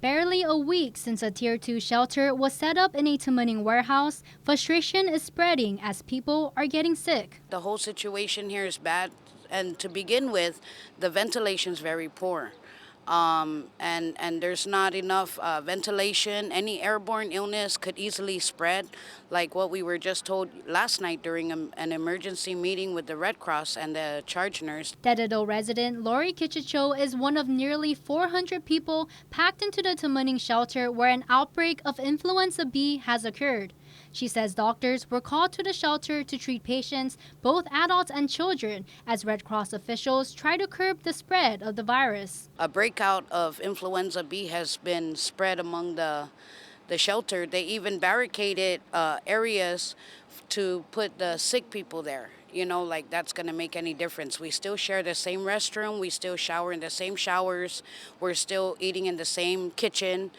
Barely a week since a Tier 2 shelter was set up in a Tamuning warehouse, frustration is spreading as people are getting sick. The whole situation here is bad, and to begin with, the ventilation is very poor. And there's not enough ventilation. Any airborne illness could easily spread, like what we were just told last night during an emergency meeting with the Red Cross and the charge nurse. Dededo resident Lori Kichicho is one of nearly 400 people packed into the Tamuning shelter where an outbreak of Influenza B has occurred. She says doctors were called to the shelter to treat patients, both adults and children, as Red Cross officials try to curb the spread of the virus. A breakout of Influenza B has been spread among the shelter. They even barricaded areas to put the sick people there. You know, like that's going to make any difference. We still share the same restroom. We still shower in the same showers. We're still eating in the same kitchen.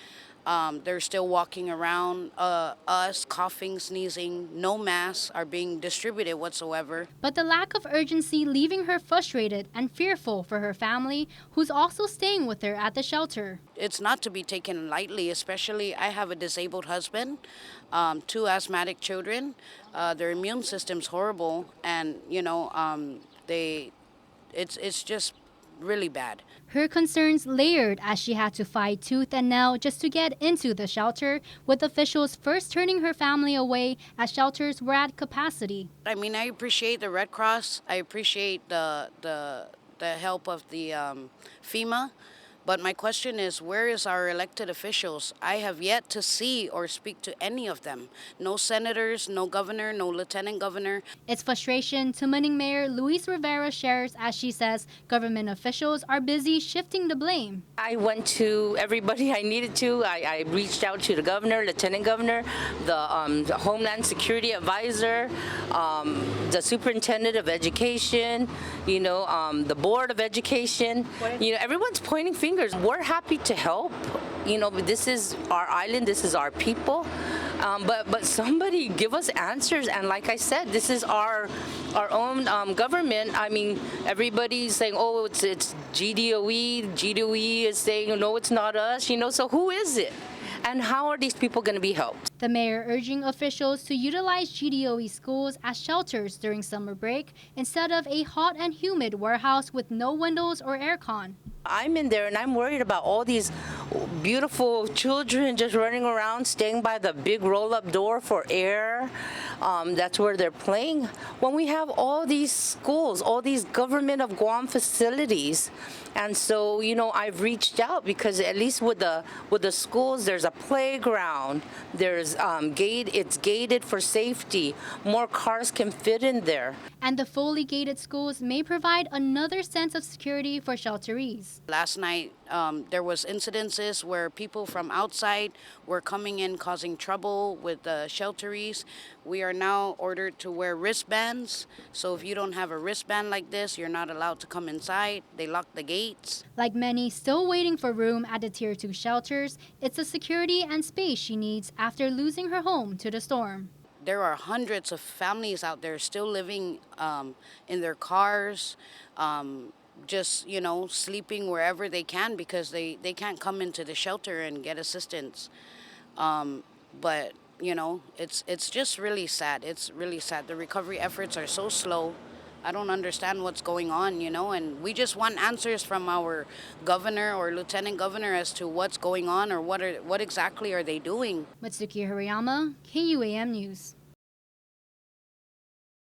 They're still walking around us, coughing, sneezing. No masks are being distributed whatsoever. But the lack of urgency leaving her frustrated and fearful for her family, who's also staying with her at the shelter. It's not to be taken lightly, especially I have a disabled husband, 2 asthmatic children. Their immune system's horrible, and it's just really bad. Her concerns layered as she had to fight tooth and nail just to get into the shelter, with officials first turning her family away as shelters were at capacity. I mean, I appreciate the Red Cross. I appreciate the help of the FEMA. But my question is, where is our elected officials? I have yet to see or speak to any of them. No senators, no governor, no lieutenant governor. It's frustration Tamuning Mayor Luis Rivera shares as she says government officials are busy shifting the blame. I went to everybody I needed to. I reached out to the governor, lieutenant governor, the Homeland Security advisor, the superintendent of education, the board of education. Everyone's pointing fingers. We're happy to help. This is our island. This is our people. But somebody give us answers. And like I said, this is our own government. I mean, everybody's saying, oh, it's GDOE. GDOE is saying, no, it's not us. So who is it? And how are these people going to be helped? The mayor urging officials to utilize GDOE schools as shelters during summer break instead of a hot and humid warehouse with no windows or aircon. I'm in there and I'm worried about all these beautiful children just running around, staying by the big roll-up door for air. That's where they're playing. When we have all these schools, all these government of Guam facilities. And so, I've reached out because at least with the schools, there's a playground. There's it's gated for safety. More cars can fit in there. And the fully gated schools may provide another sense of security for shelterees. Last night, there was incidences where people from outside were coming in causing trouble with the shelterees. We are now ordered to wear wristbands. So if you don't have a wristband like this, you're not allowed to come inside. They lock the gates. Like many still waiting for room at the Tier 2 shelters, it's the security and space she needs after losing her home to the storm. There are hundreds of families out there still living in their cars, just, sleeping wherever they can because they can't come into the shelter and get assistance. But, it's just really sad. It's really sad. The recovery efforts are so slow. I don't understand what's going on, and we just want answers from our governor or lieutenant governor as to what's going on or what exactly are they doing. Matsuki Hariyama, KUAM News.